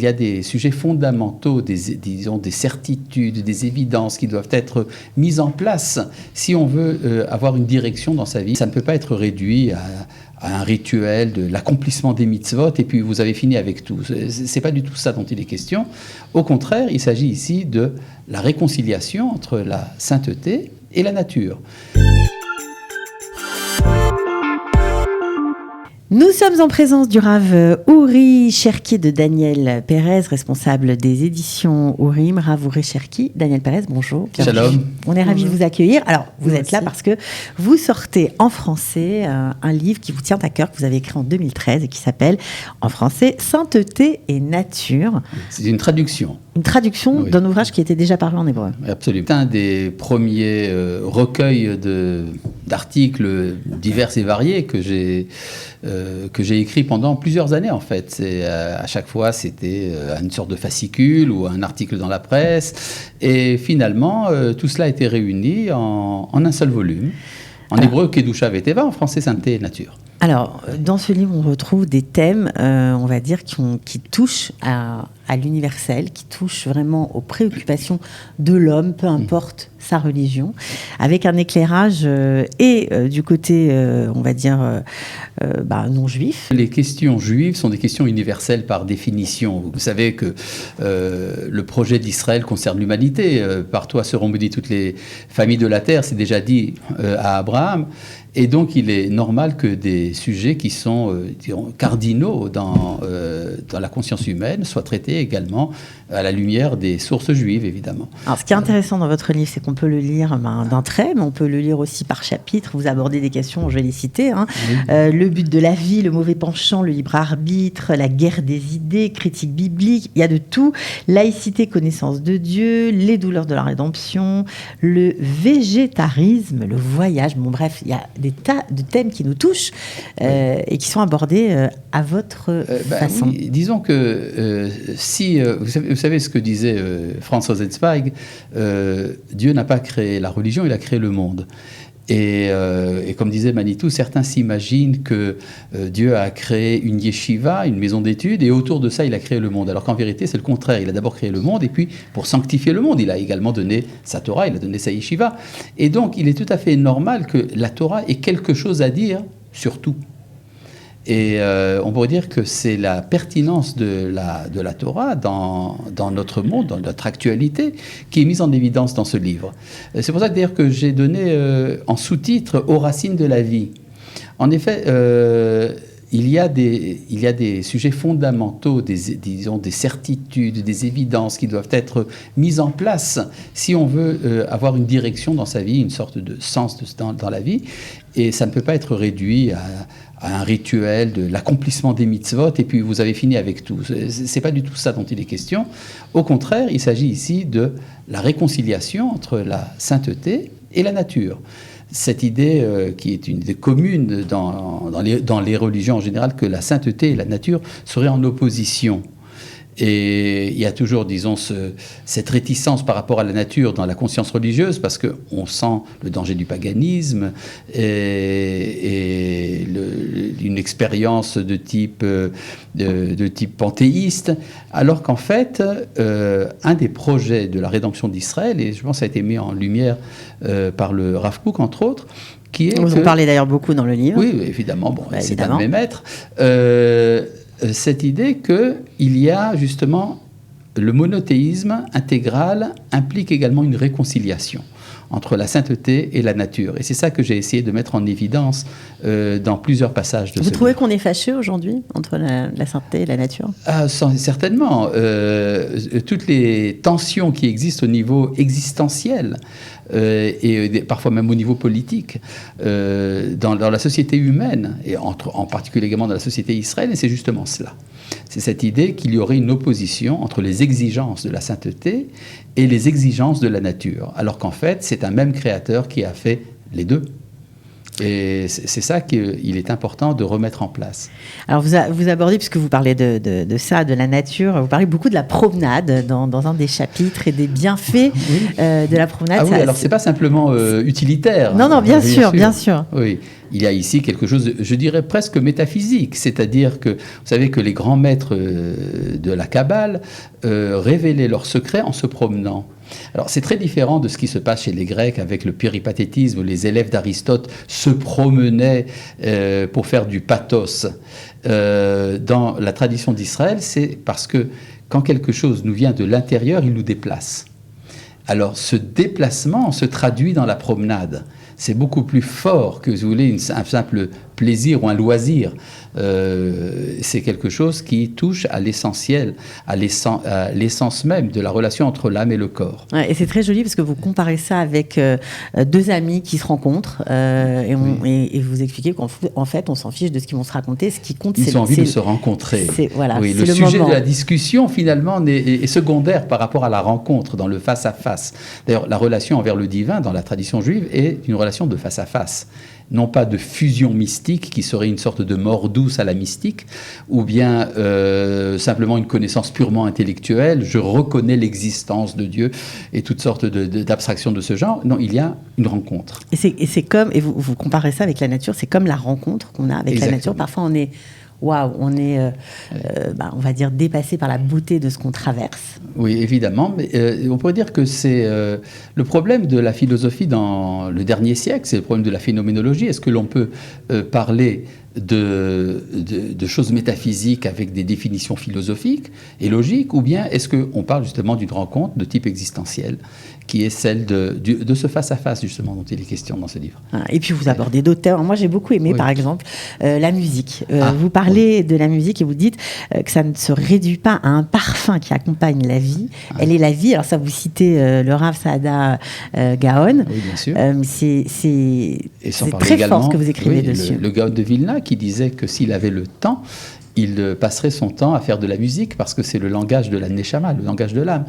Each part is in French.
il y a des sujets fondamentaux, disons des certitudes, des évidences qui doivent être mises en place si on veut avoir une direction dans sa vie. Ça ne peut pas être réduit à un rituel de l'accomplissement des mitzvot et puis vous avez fini avec tout. C'est pas du tout ça dont il est question. Au contraire, il s'agit ici de la réconciliation entre la sainteté et la nature. Nous sommes en présence du Rav Uri Cherki de Daniel Pérez, responsable des éditions Urim. Rav Uri Cherki, Daniel Pérez, bonjour. Shalom. On est ravis de vous accueillir. Alors, vous êtes là parce que vous sortez en français un livre qui vous tient à cœur, que vous avez écrit en 2013 et qui s'appelle, en français, Sainteté et nature. C'est une traduction. Une traduction d'un ouvrage qui était déjà paru en hébreu. Absolument. C'est un des premiers recueils d'articles divers et variés que j'ai écrit pendant plusieurs années, en fait. À chaque fois, c'était une sorte de fascicule ou un article dans la presse. Et finalement, tout cela a été réuni en un seul volume. En hébreu, Kedusha Veteva, en français, Sainteté et nature. Alors, dans ce livre, on retrouve des thèmes, on va dire, qui touchent à l'universel, qui touchent vraiment aux préoccupations de l'homme, peu importe sa religion, avec un éclairage du côté, on va dire, non juif. Les questions juives sont des questions universelles par définition. Vous savez que le projet d'Israël concerne l'humanité. Par toi seront bénies toutes les familles de la terre, c'est déjà dit à Abraham. Et donc, il est normal que des sujets qui sont cardinaux dans la conscience humaine soient traités également à la lumière des sources juives, évidemment. Alors, ce qui est intéressant dans votre livre, c'est qu'on peut le lire d'un trait, mais on peut le lire aussi par chapitre. Vous abordez des questions, je vais les citer. Oui. Le but de la vie, le mauvais penchant, le libre arbitre, la guerre des idées, critique biblique, il y a de tout. Laïcité, connaissance de Dieu, les douleurs de la rédemption, le végétarisme, le voyage. Bon, bref, il y a des tas de thèmes qui nous touchent et qui sont abordés à votre façon. Oui, disons que vous savez ce que disait Franz Rosenzweig, Dieu n'a pas créé la religion, il a créé le monde. Et comme disait Manitou, certains s'imaginent que Dieu a créé une yeshiva, une maison d'études, et autour de ça, il a créé le monde. Alors qu'en vérité, c'est le contraire. Il a d'abord créé le monde, et puis, pour sanctifier le monde, il a également donné sa Torah, il a donné sa yeshiva. Et donc, il est tout à fait normal que la Torah ait quelque chose à dire sur tout. Et on pourrait dire que c'est la pertinence de la Torah dans notre monde, dans notre actualité, qui est mise en évidence dans ce livre. C'est pour ça d'ailleurs que j'ai donné en sous-titre « Aux racines de la vie ». En effet, il y a des sujets fondamentaux, disons des certitudes, des évidences qui doivent être mises en place si on veut avoir une direction dans sa vie, une sorte de sens dans la vie. Et ça ne peut pas être réduit à un rituel de l'accomplissement des mitzvot et puis vous avez fini avec tout. C'est pas du tout ça dont il est question. Au contraire, il s'agit ici de la réconciliation entre la sainteté et la nature. Cette idée qui est une idée commune dans les religions en général, que la sainteté et la nature seraient en opposition. Et il y a toujours, disons, cette réticence par rapport à la nature dans la conscience religieuse, parce qu'on sent le danger du paganisme et une expérience de type panthéiste, alors qu'en fait, un des projets de la rédemption d'Israël, et je pense que ça a été mis en lumière par le Rav Kook, entre autres, qui est Vous en parlez d'ailleurs beaucoup dans le livre. Oui, évidemment, c'est un de mes maîtres. Cette idée qu'il y a justement le monothéisme intégral implique également une réconciliation entre la sainteté et la nature. Et c'est ça que j'ai essayé de mettre en évidence dans plusieurs passages de ce livre. Vous trouvez qu'on est fâché aujourd'hui entre la sainteté et la nature ? Certainement. Toutes les tensions qui existent au niveau existentiel et parfois même au niveau politique dans la société humaine, et en particulier également dans la société israélienne, c'est justement cela. C'est cette idée qu'il y aurait une opposition entre les exigences de la sainteté et les exigences de la nature, alors qu'en fait, c'est un même créateur qui a fait les deux. Et c'est ça qu'il est important de remettre en place. Alors vous abordez, puisque vous parlez de ça, de la nature, vous parlez beaucoup de la promenade dans un des chapitres et des bienfaits de la promenade. Ah oui, alors c'est pas simplement utilitaire. Non, bien sûr. Oui, il y a ici quelque chose, je dirais presque métaphysique, c'est-à-dire que vous savez que les grands maîtres de la Kabbale révélaient leurs secrets en se promenant. Alors c'est très différent de ce qui se passe chez les Grecs avec le péripatétisme où les élèves d'Aristote se promenaient pour faire du pathos. Dans la tradition d'Israël, c'est parce que quand quelque chose nous vient de l'intérieur, il nous déplace. Alors ce déplacement se traduit dans la promenade. C'est beaucoup plus fort que, si vous voulez, un simple plaisir ou un loisir. C'est quelque chose qui touche à l'essentiel, à l'essence même de la relation entre l'âme et le corps. Ouais, et c'est très joli parce que vous comparez ça avec deux amis qui se rencontrent et vous expliquez qu'en fait, on s'en fiche de ce qu'ils vont se raconter. Ce qui compte, Ils ont envie de se rencontrer. Oui, le sujet de la discussion, finalement, est secondaire par rapport à la rencontre, dans le face-à-face. D'ailleurs, la relation envers le divin, dans la tradition juive, est une relation de face-à-face. Non pas de fusion mystique, qui serait une sorte de mort douce à la mystique, ou bien simplement une connaissance purement intellectuelle, je reconnais l'existence de Dieu, et toutes sortes d'abstractions de ce genre. Non, il y a une rencontre. Et c'est comme, et vous comparez ça avec la nature, c'est comme la rencontre qu'on a avec la nature. Parfois, on est... on est, on va dire, dépassé par la beauté de ce qu'on traverse. Oui, évidemment, mais on pourrait dire que c'est le problème de la philosophie dans le dernier siècle, c'est le problème de la phénoménologie. Est-ce que l'on peut parler de choses métaphysiques avec des définitions philosophiques et logiques, ou bien est-ce qu'on parle justement d'une rencontre de type existentiel, qui est celle de ce face-à-face, justement, dont il est question dans ce livre. Et puis vous abordez d'autres thèmes. Moi, j'ai beaucoup aimé, par exemple, la musique. Vous parlez de la musique et vous dites que ça ne se réduit pas à un parfum qui accompagne la vie. Elle est la vie. Alors ça, vous citez le Rav Saada Gaon. Oui, bien sûr. C'est très fort ce que vous écrivez dessus. Le Gaon de Vilna, qui disait que s'il avait le temps, il passerait son temps à faire de la musique parce que c'est le langage de la Neshama, le langage de l'âme.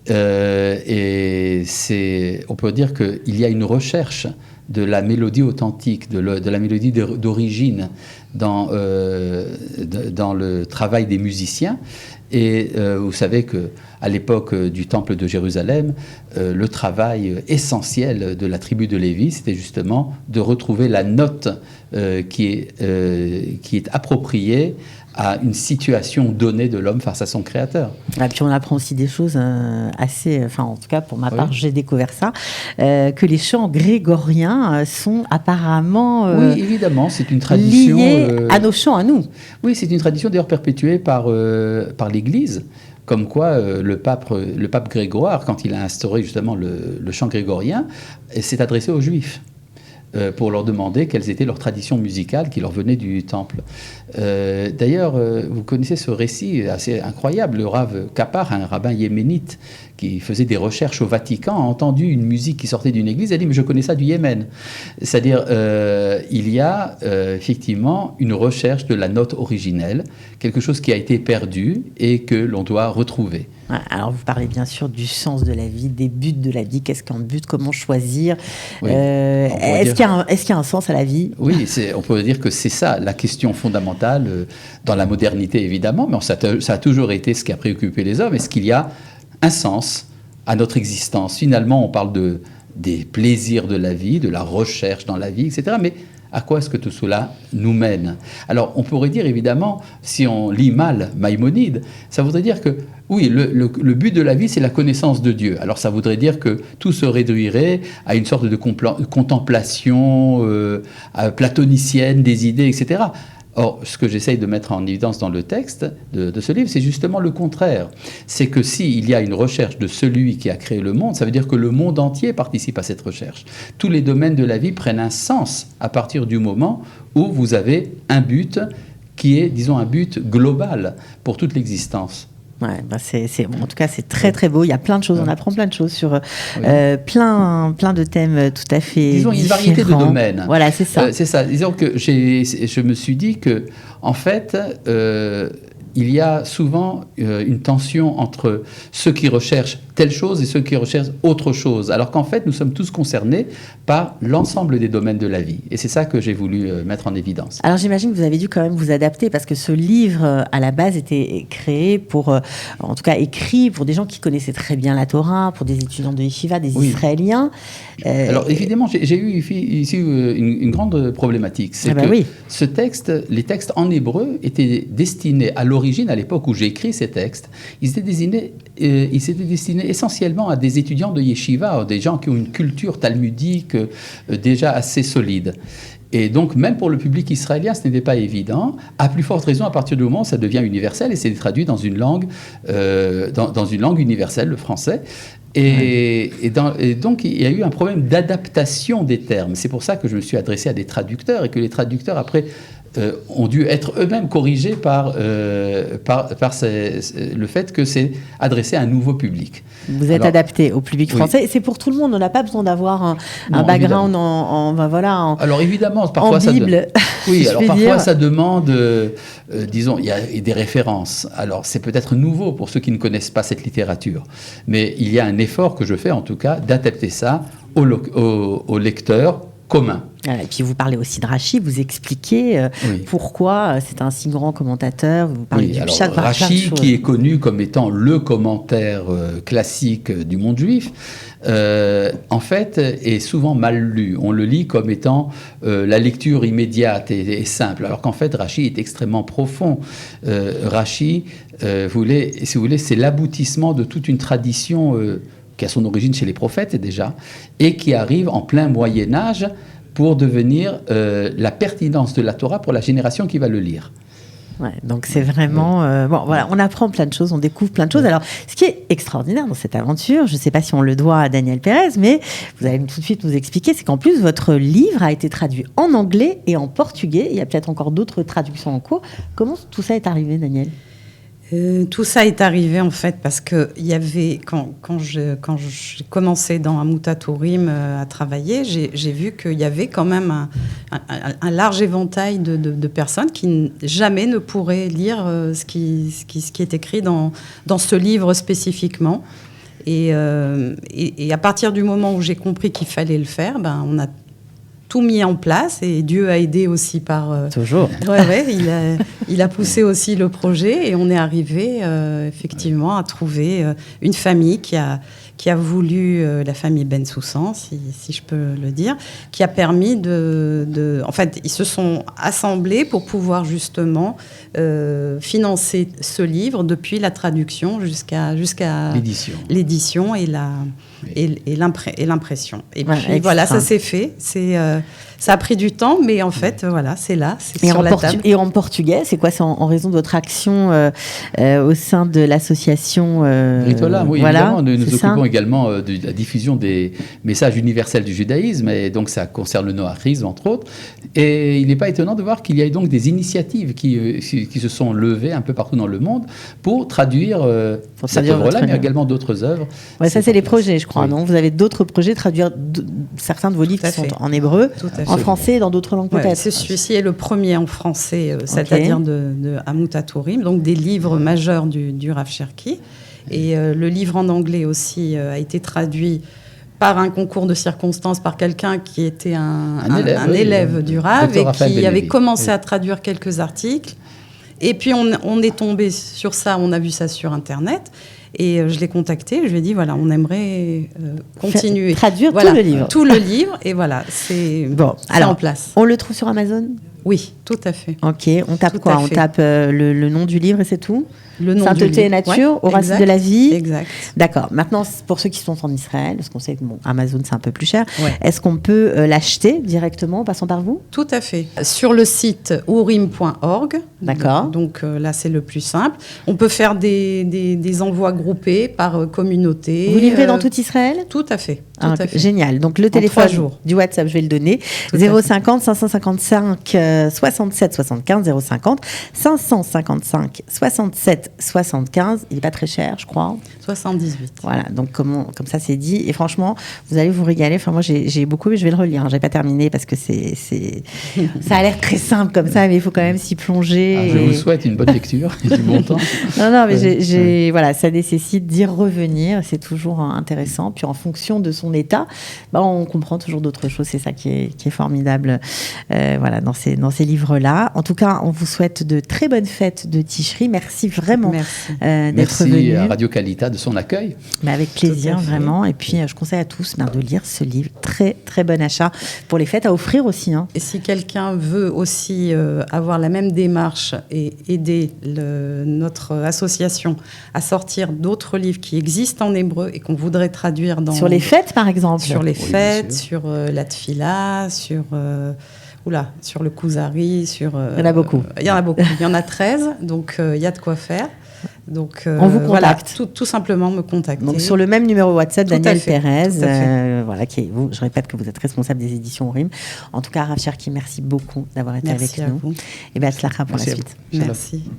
Et on peut dire qu'il y a une recherche de la mélodie authentique, de la mélodie d'origine dans le travail des musiciens. Et vous savez qu'à l'époque du temple de Jérusalem, le travail essentiel de la tribu de Lévi, c'était justement de retrouver la note qui est appropriée à une situation donnée de l'homme face à son créateur. Et puis on apprend aussi des choses assez... Enfin, en tout cas, pour ma part, j'ai découvert ça, que les chants grégoriens sont apparemment... oui, évidemment, c'est une tradition... liée à nos chants, à nous. Oui, c'est une tradition d'ailleurs perpétuée par l'Église. Comme quoi, le pape Grégoire, quand il a instauré justement le chant grégorien, s'est adressé aux Juifs pour leur demander quelles étaient leurs traditions musicales qui leur venaient du temple. D'ailleurs, vous connaissez ce récit assez incroyable. Le Rav Kapar, un rabbin yéménite qui faisait des recherches au Vatican, a entendu une musique qui sortait d'une église, a dit « mais je connais ça du Yémen ». C'est-à-dire, il y a effectivement une recherche de la note originelle, quelque chose qui a été perdu et que l'on doit retrouver. Alors, vous parlez bien sûr du sens de la vie, des buts de la vie. Qu'est-ce qu'un but? Comment choisir? Oui, est-ce qu'il y a un sens à la vie? Oui, on peut dire que c'est ça, la question fondamentale dans la modernité, évidemment, mais ça a toujours été ce qui a préoccupé les hommes. Est-ce qu'il y a un sens à notre existence? Finalement, on parle des plaisirs de la vie, de la recherche dans la vie, etc., mais à quoi est-ce que tout cela nous mène? Alors, on pourrait dire, évidemment, si on lit mal Maïmonide, ça voudrait dire que, oui, le but de la vie, c'est la connaissance de Dieu. Alors, ça voudrait dire que tout se réduirait à une sorte de contemplation platonicienne des idées, etc. Or, ce que j'essaye de mettre en évidence dans le texte de ce livre, c'est justement le contraire. C'est que s'il y a une recherche de celui qui a créé le monde, ça veut dire que le monde entier participe à cette recherche. Tous les domaines de la vie prennent un sens à partir du moment où vous avez un but qui est, disons, un but global pour toute l'existence. Ouais, en tout cas, c'est très très beau. Il y a plein de choses, on apprend plein de choses sur plein de thèmes tout à fait disons, il y a une variété de domaines. Voilà, c'est ça. C'est ça. Disons que je me suis dit que, en fait, il y a souvent une tension entre ceux qui recherchent telle chose et ceux qui recherchent autre chose, alors qu'en fait, nous sommes tous concernés par l'ensemble des domaines de la vie. Et c'est ça que j'ai voulu mettre en évidence. Alors j'imagine que vous avez dû quand même vous adapter, parce que ce livre, à la base, était créé pour, en tout cas écrit pour des gens qui connaissaient très bien la Torah, pour des étudiants de Yeshiva, des Israéliens. Alors évidemment, j'ai eu ici une grande problématique. C'est que ce texte, les textes en hébreu étaient destinés, à l'origine, à l'époque où j'ai écrit ces textes, ils étaient destinés essentiellement à des étudiants de Yeshiva, des gens qui ont une culture talmudique déjà assez solide. Et donc, même pour le public israélien, ce n'était pas évident. À plus forte raison, à partir du moment où ça devient universel et c'est traduit dans une langue, dans une langue universelle, le français. Et donc, il y a eu un problème d'adaptation des termes. C'est pour ça que je me suis adressé à des traducteurs et que les traducteurs, après, ont dû être eux-mêmes corrigés par le fait que c'est adressé à un nouveau public. Vous êtes adapté au public français. Et c'est pour tout le monde. On n'a pas besoin d'avoir un background alors évidemment, parfois en Bible. Ça demande, disons, il y a des références. Alors c'est peut-être nouveau pour ceux qui ne connaissent pas cette littérature, mais il y a un effort que je fais en tout cas d'adapter ça au lecteur commun. Et puis vous parlez aussi de Rashi, vous expliquez pourquoi c'est un si grand commentateur. Vous parlez du Pshat, Rashi, qui est connu comme étant le commentaire classique du monde juif, en fait, est souvent mal lu. On le lit comme étant la lecture immédiate et simple, alors qu'en fait, Rashi est extrêmement profond. Rashi, si vous voulez, c'est l'aboutissement de toute une tradition qui a son origine chez les prophètes déjà, et qui arrive en plein Moyen-Âge pour devenir la pertinence de la Torah pour la génération qui va le lire. Ouais, donc c'est vraiment... on apprend plein de choses, on découvre plein de choses. Alors, ce qui est extraordinaire dans cette aventure, je ne sais pas si on le doit à Daniel Pérez, mais vous allez tout de suite nous expliquer, c'est qu'en plus, votre livre a été traduit en anglais et en portugais. Il y a peut-être encore d'autres traductions en cours. Comment tout ça est arrivé, Daniel ? Tout ça est arrivé en fait parce que il y avait quand j'ai commencé dans Amutat Urim à travailler, j'ai vu qu'il y avait quand même un large éventail de personnes qui jamais ne pourraient lire ce qui est écrit dans ce livre spécifiquement. Et à partir du moment où j'ai compris qu'il fallait le faire, on a tout mis en place et Dieu a aidé aussi par... Toujours. Il a poussé aussi le projet et on est arrivé effectivement à trouver une famille qui a voulu, la famille Bensoussan, si je peux le dire, qui a permis en fait, ils se sont assemblés pour pouvoir justement financer ce livre depuis la traduction jusqu'à l'édition et l'impression. Et puis voilà, ça s'est fait. Ça a pris du temps, mais en fait, c'est là, c'est sur la table. Et en portugais, c'est quoi ? C'est en raison de votre action au sein de l'association Ritola, oui, évidemment. Nous nous occupons également de la diffusion des messages universels du judaïsme, et donc ça concerne le noachrisme, entre autres. Et il n'est pas étonnant de voir qu'il y a donc des initiatives qui se sont levées un peu partout dans le monde pour traduire cette œuvre-là, mais également d'autres œuvres. Ouais, ça, c'est les projets, je crois, non ? Vous avez d'autres projets, traduire certains de vos livres qui sont en hébreu, en français et dans d'autres langues peut-être. Celui-ci est le premier en français, c'est-à-dire de Amutat Urim, donc des livres majeurs du Rav Cherki. Et le livre en anglais aussi a été traduit par un concours de circonstances, par quelqu'un qui était un élève du Rav et qui avait commencé à traduire quelques articles. Et puis on est tombé sur ça, on a vu ça sur Internet. Et je l'ai contacté, je lui ai dit, voilà, on aimerait continuer. Traduire tout le livre. Tout le livre, et voilà, c'est en place. On le trouve sur Amazon ? Oui, tout à fait. Ok, on tape quoi ? On tape le nom du livre et c'est tout ? Le nom Sainteté et nature, aux racines de la vie. Exact. D'accord. Maintenant, pour ceux qui sont en Israël, parce qu'on sait que Amazon c'est un peu plus cher, est-ce qu'on peut l'acheter directement en passant par vous ? Tout à fait. Sur le site urim.org. D'accord. Donc là, c'est le plus simple. On peut faire des envois groupés par communauté. Vous livrez dans tout Israël ? Tout à fait. Hein, à fait. génial. Donc le En téléphone 3 jours. du WhatsApp, je vais le donner. Tout à fait. 050 555 67 75 050 555 67 75. Il n'est pas très cher, je crois. 78. Voilà, donc comme ça c'est dit. Et franchement, vous allez vous régaler. Enfin, moi j'ai beaucoup, mais je vais le relire. J'ai pas terminé parce que ça a l'air très simple comme ça, mais il faut quand même s'y plonger. Ah, je vous souhaite une bonne lecture et du bon temps. Non, mais voilà, ça nécessite d'y revenir. C'est toujours intéressant. Puis en fonction de son état, on comprend toujours d'autres choses. C'est ça qui est formidable. Voilà, dans ces livres-là. En tout cas, on vous souhaite de très bonnes fêtes de Ticherie. Merci vraiment d'être venu. Merci à Radio Kalita de son accueil. Mais avec plaisir, vraiment. Et puis, je conseille à tous de lire ce livre. Très, très bon achat pour les fêtes, à offrir aussi. Hein. Et si quelqu'un veut aussi avoir la même démarche et aider notre association à sortir d'autres livres qui existent en hébreu et qu'on voudrait traduire sur les fêtes, par exemple. Sur les fêtes, sur la tfila, sur le Kuzari, sur... il y en a beaucoup. Il y en a beaucoup. Il y en a 13, donc il y a de quoi faire. Donc, on vous contacte. Voilà, tout simplement me contacter. Donc sur le même numéro WhatsApp, Daniel Pérez, voilà, je répète que vous êtes responsable des éditions RIM. En tout cas, Rav Cherki, merci beaucoup d'avoir été avec nous. Et bien, Atzlacha pour la suite. Merci.